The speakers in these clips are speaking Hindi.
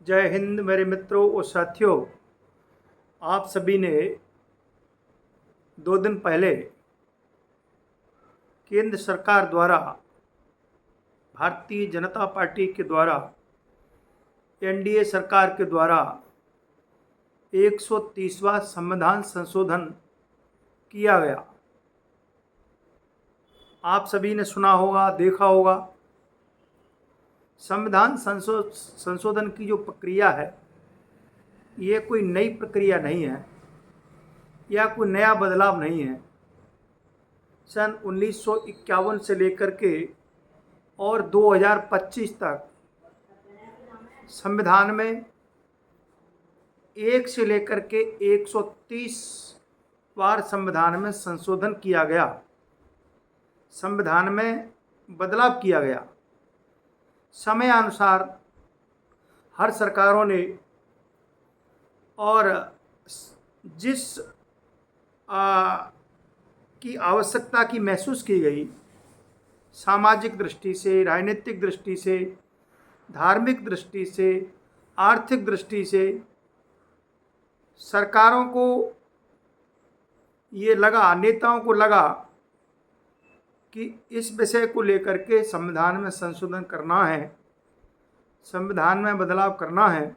जय हिंद मेरे मित्रों और साथियों। आप सभी ने 2 दिन पहले केंद्र सरकार द्वारा, भारतीय जनता पार्टी के द्वारा, एनडीए सरकार के द्वारा 130वां संविधान संशोधन किया गया। आप सभी ने सुना होगा, देखा होगा। संविधान संशोधन की जो प्रक्रिया है, ये कोई नई प्रक्रिया नहीं है या कोई नया बदलाव नहीं है। सन 1951 से लेकर के और 2025 तक संविधान में 1 से लेकर के 130 बार संविधान में संशोधन किया गया, संविधान में बदलाव किया गया। समयानुसार हर सरकारों ने और जिस की आवश्यकता की महसूस की गई, सामाजिक दृष्टि से, राजनीतिक दृष्टि से, धार्मिक दृष्टि से, आर्थिक दृष्टि से, सरकारों को ये लगा, नेताओं को लगा कि इस विषय को लेकर के संविधान में संशोधन करना है, संविधान में बदलाव करना है।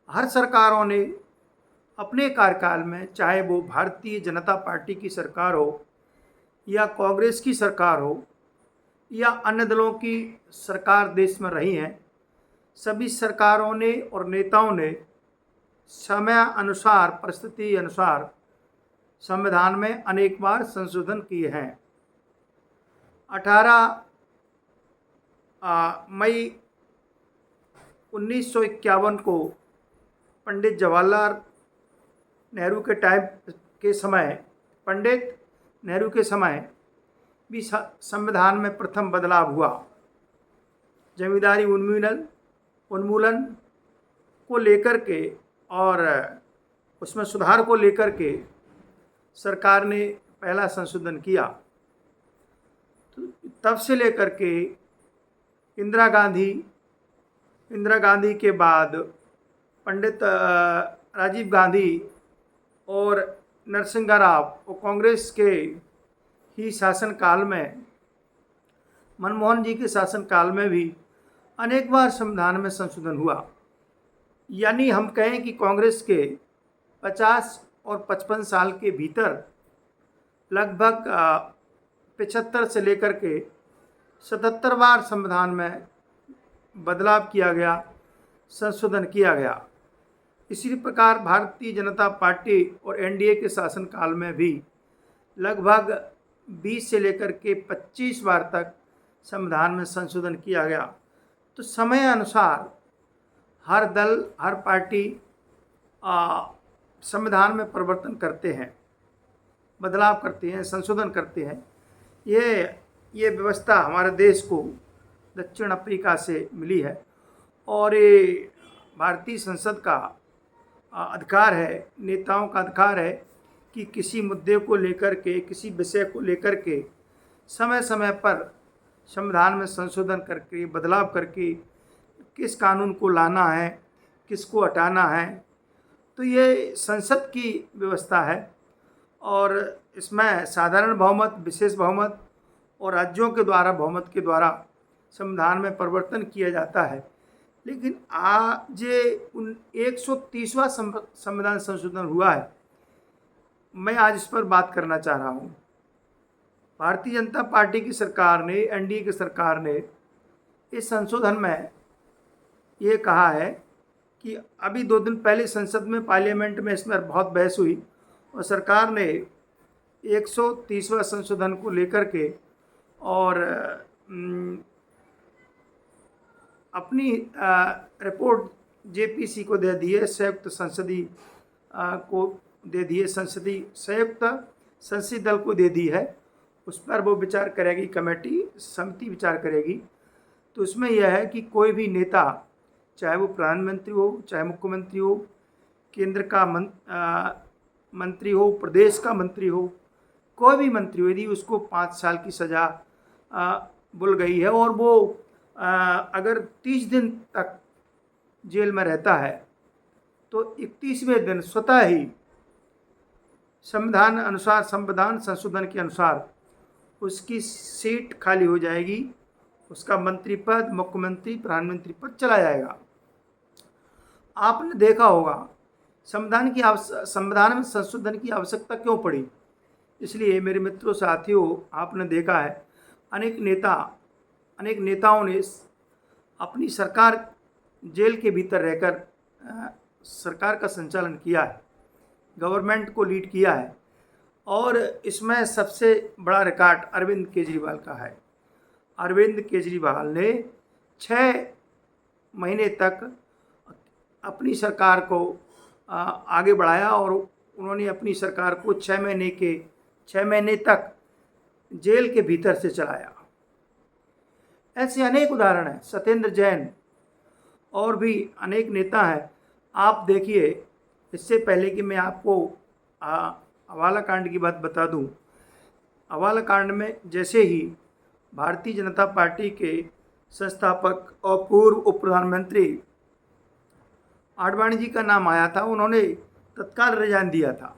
हर सरकारों ने अपने कार्यकाल में, चाहे वो भारतीय जनता पार्टी की सरकार हो या कांग्रेस की सरकार हो या अन्य दलों की सरकार देश में रही हैं, सभी सरकारों ने और नेताओं ने समय अनुसार, परिस्थिति अनुसार संविधान में अनेक बार संशोधन किए हैं। 18 मई 1951 को पंडित जवाहरलाल नेहरू के पंडित नेहरू के समय भी संविधान में प्रथम बदलाव हुआ। जमींदारी उन्मूलन को लेकर के और उसमें सुधार को लेकर के सरकार ने पहला संशोधन किया। तो तब से लेकर के इंदिरा गांधी के बाद पंडित राजीव गांधी और नरसिम्हा राव और कांग्रेस के ही शासनकाल में, मनमोहन जी के शासनकाल में भी अनेक बार संविधान में संशोधन हुआ। यानी हम कहें कि कांग्रेस के 50 और 55 साल के भीतर लगभग 75 से लेकर के 77 बार संविधान में बदलाव किया गया, संशोधन किया गया। इसी प्रकार भारतीय जनता पार्टी और एनडीए के शासनकाल में भी लगभग 20 से लेकर के 25 बार तक संविधान में संशोधन किया गया। तो समय अनुसार हर दल, हर पार्टी संविधान में परिवर्तन करते हैं, बदलाव करते हैं, संशोधन करते हैं। ये व्यवस्था हमारे देश को दक्षिण अफ्रीका से मिली है और ये भारतीय संसद का अधिकार है, नेताओं का अधिकार है कि किसी मुद्दे को लेकर के, किसी विषय को लेकर के समय समय पर संविधान में संशोधन करके, बदलाव करके किस कानून को लाना है, किसको हटाना है। तो ये संसद की व्यवस्था है और इसमें साधारण बहुमत, विशेष बहुमत और राज्यों के द्वारा बहुमत के द्वारा संविधान में परिवर्तन किया जाता है। लेकिन आज 130वां संविधान संशोधन हुआ है, मैं आज इस पर बात करना चाह रहा हूँ। भारतीय जनता पार्टी की सरकार ने, एनडीए की सरकार ने इस संशोधन में ये कहा है कि अभी 2 दिन पहले संसद में, पार्लियामेंट में इसमें बहुत बहस हुई और सरकार ने 130वां संशोधन को लेकर के और अपनी रिपोर्ट जेपीसी को दे दी है, संयुक्त संसदीय दल को दे दी है। उस पर वो विचार करेगी, समिति विचार करेगी। तो उसमें यह है कि कोई भी नेता, चाहे वो प्रधानमंत्री हो, चाहे मुख्यमंत्री हो, केंद्र का मंत्री हो, प्रदेश का मंत्री हो, कोई भी मंत्री हो, यदि उसको 5 साल की सज़ा बुल गई है और वो अगर 30 दिन तक जेल में रहता है तो 31वें दिन स्वतः ही संविधान संशोधन के अनुसार उसकी सीट खाली हो जाएगी, उसका मंत्री पद, मुख्यमंत्री, प्रधानमंत्री पद चला जाएगा। आपने देखा होगा संविधान में संशोधन की आवश्यकता क्यों पड़ी। इसलिए मेरे मित्रों साथियों, आपने देखा है अनेक नेताओं ने अपनी सरकार जेल के भीतर रहकर सरकार का संचालन किया है, गवर्नमेंट को लीड किया है। और इसमें सबसे बड़ा रिकॉर्ड अरविंद केजरीवाल का है। अरविंद केजरीवाल ने 6 महीने तक अपनी सरकार को आगे बढ़ाया और उन्होंने अपनी सरकार को 6 महीने तक जेल के भीतर से चलाया। ऐसे अनेक उदाहरण हैं, सत्येंद्र जैन और भी अनेक नेता हैं। आप देखिए, इससे पहले कि मैं आपको हवाला कांड की बात बता दूं, हवाला कांड में जैसे ही भारतीय जनता पार्टी के संस्थापक और पूर्व उप प्रधानमंत्री आडवाणी जी का नाम आया था, उन्होंने तत्काल रिजाइन दिया था।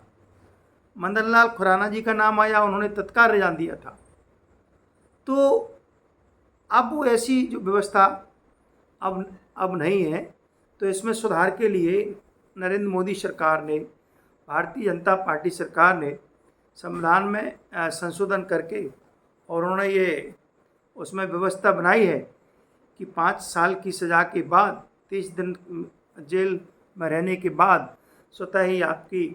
मदन लाल खुराना जी का नाम आया, उन्होंने तत्काल रिजाइन दिया था। तो अब वो ऐसी जो व्यवस्था अब नहीं है। तो इसमें सुधार के लिए नरेंद्र मोदी सरकार ने, भारतीय जनता पार्टी सरकार ने संविधान में संशोधन करके और उन्होंने ये उसमें व्यवस्था बनाई है कि 5 साल की सज़ा के बाद 30 दिन जेल में रहने के बाद स्वतः ही आपकी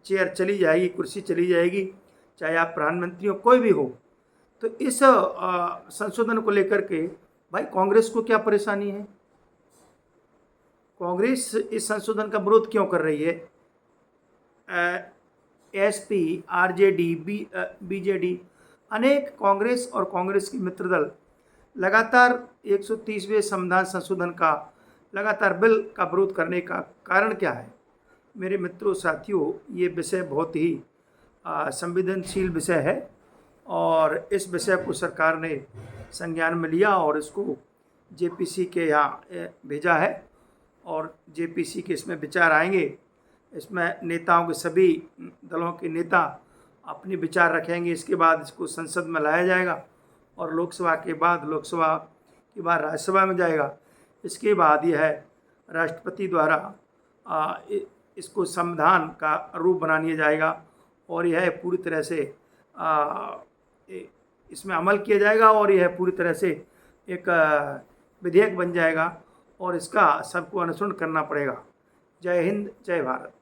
चेयर चली जाएगी, कुर्सी चली जाएगी, चाहे आप प्रधानमंत्री हो, कोई भी हो। तो इस संशोधन को लेकर के भाई कांग्रेस को क्या परेशानी है? कांग्रेस इस संशोधन का विरोध क्यों कर रही है? एसपी, आरजेडी, बीजेडी, अनेक कांग्रेस और कांग्रेस के मित्र दल लगातार 130वें संविधान संशोधन का लगातार बिल का विरोध करने का कारण क्या है? मेरे मित्रों साथियों, ये विषय बहुत ही संवेदनशील विषय है और इस विषय को सरकार ने संज्ञान में लिया और इसको जेपीसी के यहाँ भेजा है और जेपीसी के इसमें विचार आएंगे। इसमें नेताओं के, सभी दलों के नेता अपने विचार रखेंगे। इसके बाद इसको संसद में लाया जाएगा और लोकसभा के बाद राज्यसभा में जाएगा। इसके बाद यह राष्ट्रपति द्वारा इसको संविधान का रूप बना दिया जाएगा और यह पूरी तरह से इसमें अमल किया जाएगा और यह पूरी तरह से एक विधेयक बन जाएगा और इसका सबको अनुसरण करना पड़ेगा। जय हिंद, जय भारत।